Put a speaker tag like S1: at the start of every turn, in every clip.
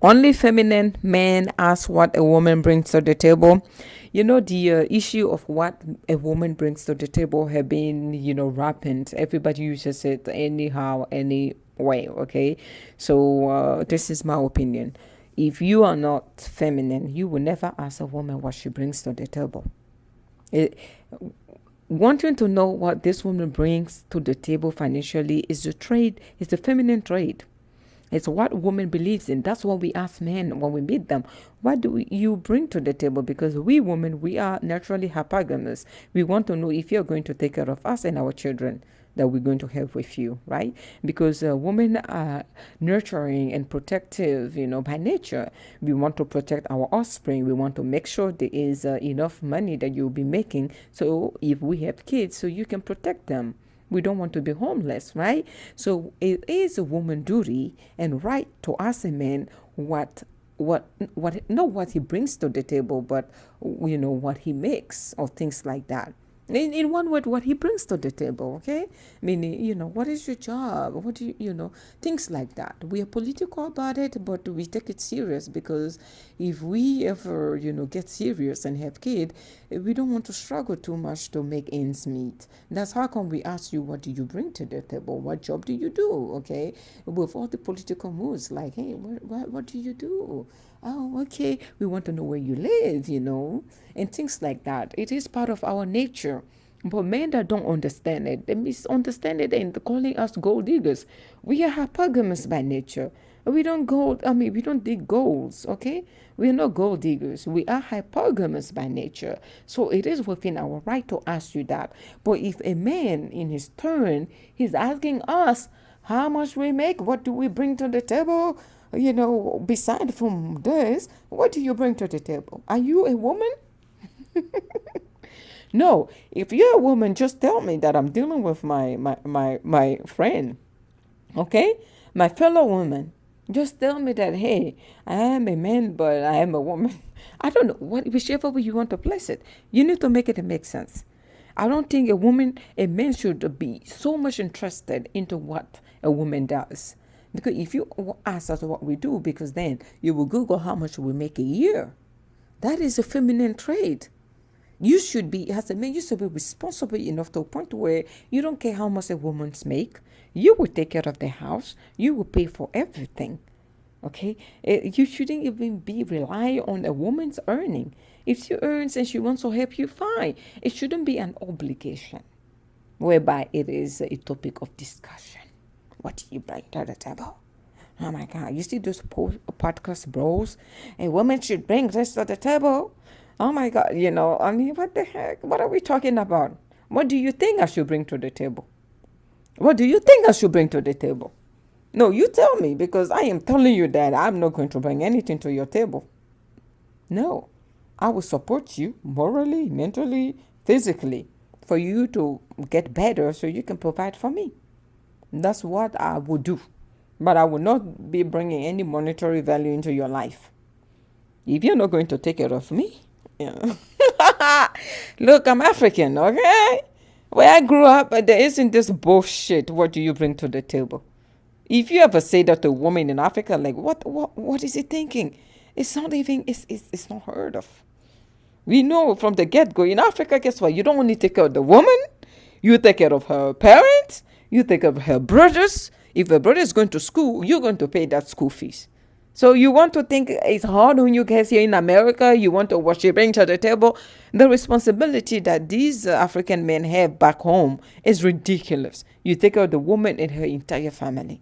S1: Only feminine men ask what a woman brings to the table. The issue of what a woman brings to the table have been, rampant. Everybody uses it anyhow, any way, okay? So, this is my opinion. If you are not feminine, you will never ask a woman what she brings to the table. It, Wanting to know what this woman brings to the table financially is the trade, is the feminine trade. It's what woman believes in. That's what we ask men when we meet them. What do you bring to the table? Because we women, we are naturally hypergamous. We want to know if you're going to take care of us and our children that we're going to have with you, right? Because women are nurturing and protective, by nature. We want to protect our offspring. We want to make sure there is enough money that you'll be making. So if we have kids, so you can protect them. We don't want to be homeless, right? So it is a woman duty and right to ask a man what not what he brings to the table, but what he makes or things like that. In one word, what he brings to the table, okay? Meaning, what is your job? What do things like that. We are political about it, but we take it serious because if we ever, get serious and have kids, we don't want to struggle too much to make ends meet. That's how come we ask you, what do you bring to the table? What job do you do? Okay? With all the political moves, like, hey, what do you do? Oh, okay. We want to know where you live, and things like that. It is part of our nature. But men that don't understand it, they misunderstand it and calling us gold diggers. We are hypergamous by nature. We don't dig golds, okay? We are not gold diggers. We are hypergamous by nature. So it is within our right to ask you that. But if a man, in his turn, he's asking us how much we make, what do we bring to the table? Beside from this, what do you bring to the table? Are you a woman? No, if you're a woman, just tell me that I'm dealing with my friend, okay? My fellow woman. Just tell me that, hey, I am a man, but I am a woman. I don't know, whichever way you want to place it. You need to make it make sense. I don't think a man should be so much interested into what a woman does. Because if you ask us what we do, because then you will Google how much we make a year. That is a feminine trait. You should be, as a man, you should be responsible enough to a point where you don't care how much a woman's make. You will take care of the house. You will pay for everything. Okay? You shouldn't even be relying on a woman's earning. If she earns and she wants to help you, fine. It shouldn't be an obligation whereby it is a topic of discussion. What do you bring to the table? Oh my God, you see those podcast bros? A woman should bring this to the table. Oh my God, what the heck? What are we talking about? What do you think I should bring to the table? What do you think I should bring to the table? No, you tell me, because I am telling you that I'm not going to bring anything to your table. No, I will support you morally, mentally, physically for you to get better so you can provide for me. That's what I would do. But I will not be bringing any monetary value into your life. If you're not going to take care of me, yeah. Look, I'm African, okay? Where I grew up, there isn't this bullshit. What do you bring to the table? If you ever say that to a woman in Africa, like, what is he thinking? It's not even, it's not heard of. We know from the get-go, in Africa, guess what? You don't only take care of the woman, you take care of her parents, you take care of her brothers. If a brother is going to school, you're going to pay that school fees. So you want to think it's hard on you guys here in America? You want to what you bring to the table? The responsibility that these African men have back home is ridiculous. You take care of the woman and her entire family.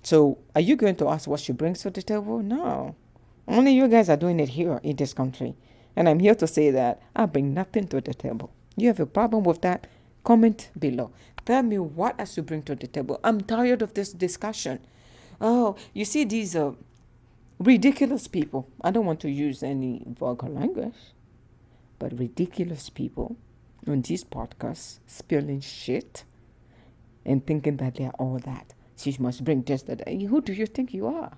S1: So are you going to ask what she brings to the table? No. Only you guys are doing it here in this country. And I'm here to say that I bring nothing to the table. You have a problem with that? Comment below. Tell me what I should bring to the table. I'm tired of this discussion. Oh, you see these ridiculous people. I don't want to use any vulgar language, but ridiculous people on these podcasts spilling shit and thinking that they are all that. She must bring this, that. Who do you think you are?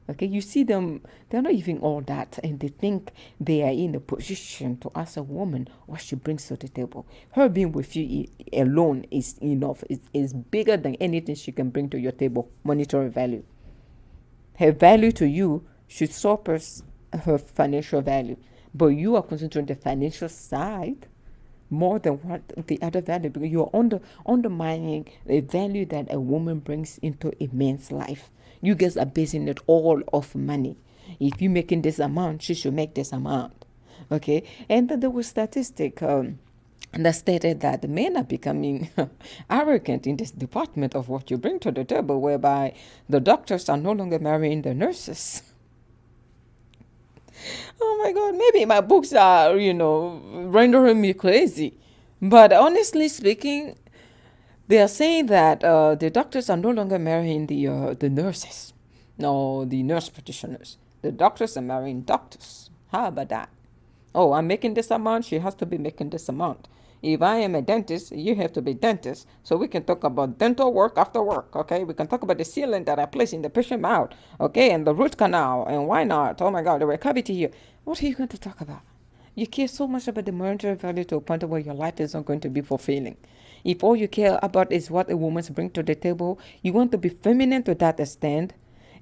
S1: Okay, you see them, they're not even all that, and they think they are in a position to ask a woman what she brings to the table. Her being with you alone is enough. It's bigger than anything she can bring to your table, monetary value. Her value to you should surpass her financial value. But you are concentrating on the financial side more than what the other value, because you're undermining the value that a woman brings into a man's life. You guys are basing it all off money. If you're making this amount, she should make this amount. Okay? And then there was statistic that stated that the men are becoming arrogant in this department of what you bring to the table, whereby the doctors are no longer marrying the nurses. Oh my God, maybe my books are, rendering me crazy. But honestly speaking, they are saying that the doctors are no longer marrying the nurses, no, the nurse practitioners. The doctors are marrying doctors. How about that? Oh, I'm making this amount, she has to be making this amount. If I am a dentist, you have to be dentist. So we can talk about dental work after work, okay? We can talk about the sealant that I place in the patient mouth, okay? And the root canal, and why not? Oh my God, there were cavity here. What are you going to talk about? You care so much about the monetary value to a point where your life is not going to be fulfilling. If all you care about is what a woman's bring to the table, you want to be feminine to that extent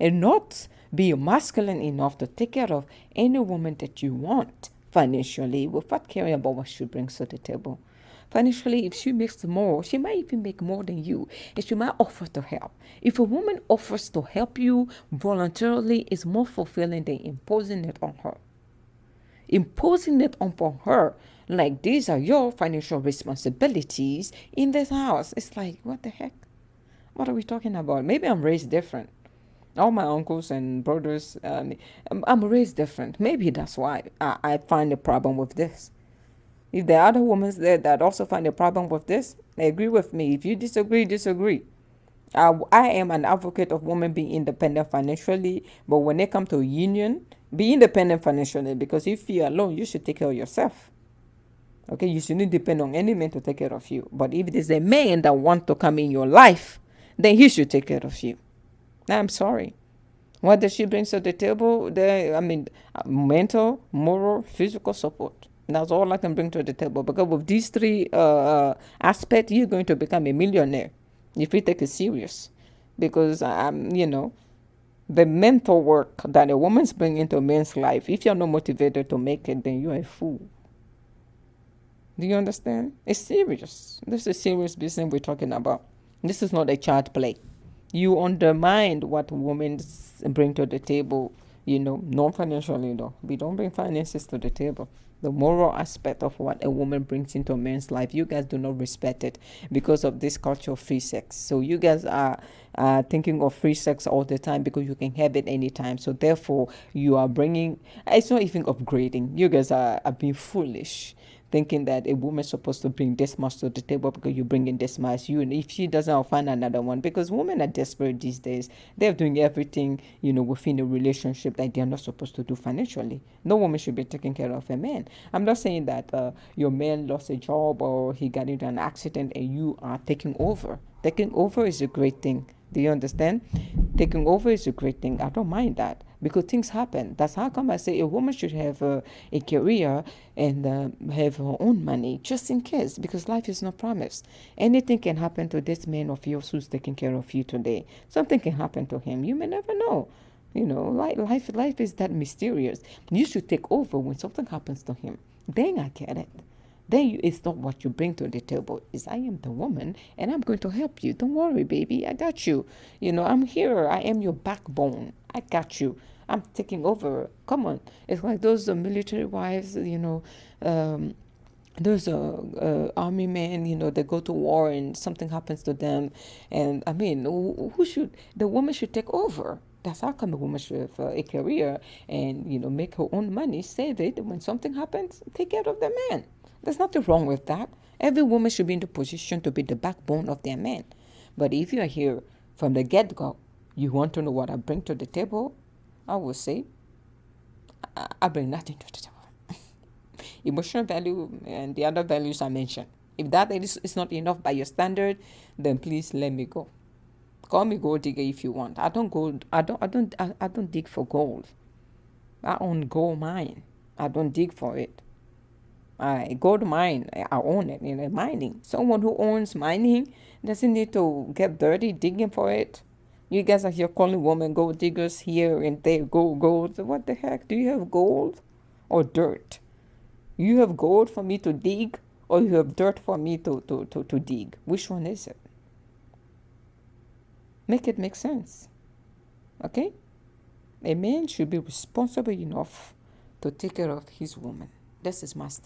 S1: and not be masculine enough to take care of any woman that you want financially without caring about what she brings to the table. Financially, if she makes more, she might even make more than you, and she might offer to help. If a woman offers to help you voluntarily, it's more fulfilling than imposing it on her. Imposing it upon her, like these are your financial responsibilities in this house. It's like, what the heck? What are we talking about? Maybe I'm raised different. All my uncles and brothers, I'm raised different. Maybe that's why I find a problem with this. If there are other women there that also find a problem with this, they agree with me. If you disagree, disagree. I am an advocate of women being independent financially, but when it comes to union, be independent financially, because if you're alone, you should take care of yourself. Okay, you shouldn't depend on any man to take care of you. But if it is a man that wants to come in your life, then he should take care of you. I'm sorry. What does she bring to the table? Mental, moral, physical support. That's all I can bring to the table. Because with these three aspects, you're going to become a millionaire if you take it serious. Because the mental work that a woman's bringing into a man's life, if you're not motivated to make it, then you're a fool. Do you understand? It's serious. This is serious business we're talking about. This is not a child play. You undermine what women bring to the table, non-financially though. We don't bring finances to the table. The moral aspect of what a woman brings into a man's life, you guys do not respect it because of this culture of free sex. So you guys are thinking of free sex all the time because you can have it anytime. So therefore, you are bringing, it's not even upgrading. You guys are being foolish, thinking that a woman's supposed to bring this much to the table because you bring in this much. If she doesn't, I'll find another one, because women are desperate these days. They're doing everything, within a relationship that they're not supposed to do financially. No woman should be taking care of a man. I'm not saying that your man lost a job or he got into an accident and you are taking over. Taking over is a great thing. Do you understand? Taking over is a great thing. I don't mind that because things happen. That's how come I say a woman should have a career and have her own money just in case, because life is not promised. Anything can happen to this man of yours who's taking care of you today. Something can happen to him. You may never know. Life is that mysterious. You should take over when something happens to him. Then I get it. Then it's not what you bring to the table. It's I am the woman and I'm going to help you. Don't worry, baby. I got you. I'm here. I am your backbone. I got you. I'm taking over. Come on. It's like those military wives, those army men, they go to war and something happens to them. And the woman should take over. That's how come a woman should have a career and, make her own money, save it. When something happens, take care of the man. There's nothing wrong with that. Every woman should be in the position to be the backbone of their man. But if you're here from the get-go, you want to know what I bring to the table, I will say, I bring nothing to the table. Emotional value and the other values I mentioned. If that is not enough by your standard, then please let me go. Call me gold digger if you want. I don't dig for gold. I own gold mine. I don't dig for it. I go to mine. I own it. Mining. Someone who owns mining doesn't need to get dirty digging for it. You guys are here calling women gold diggers here and there, gold. What the heck? Do you have gold or dirt? You have gold for me to dig, or you have dirt for me to dig? Which one is it? Make it make sense. Okay? A man should be responsible enough to take care of his woman. This is my stand.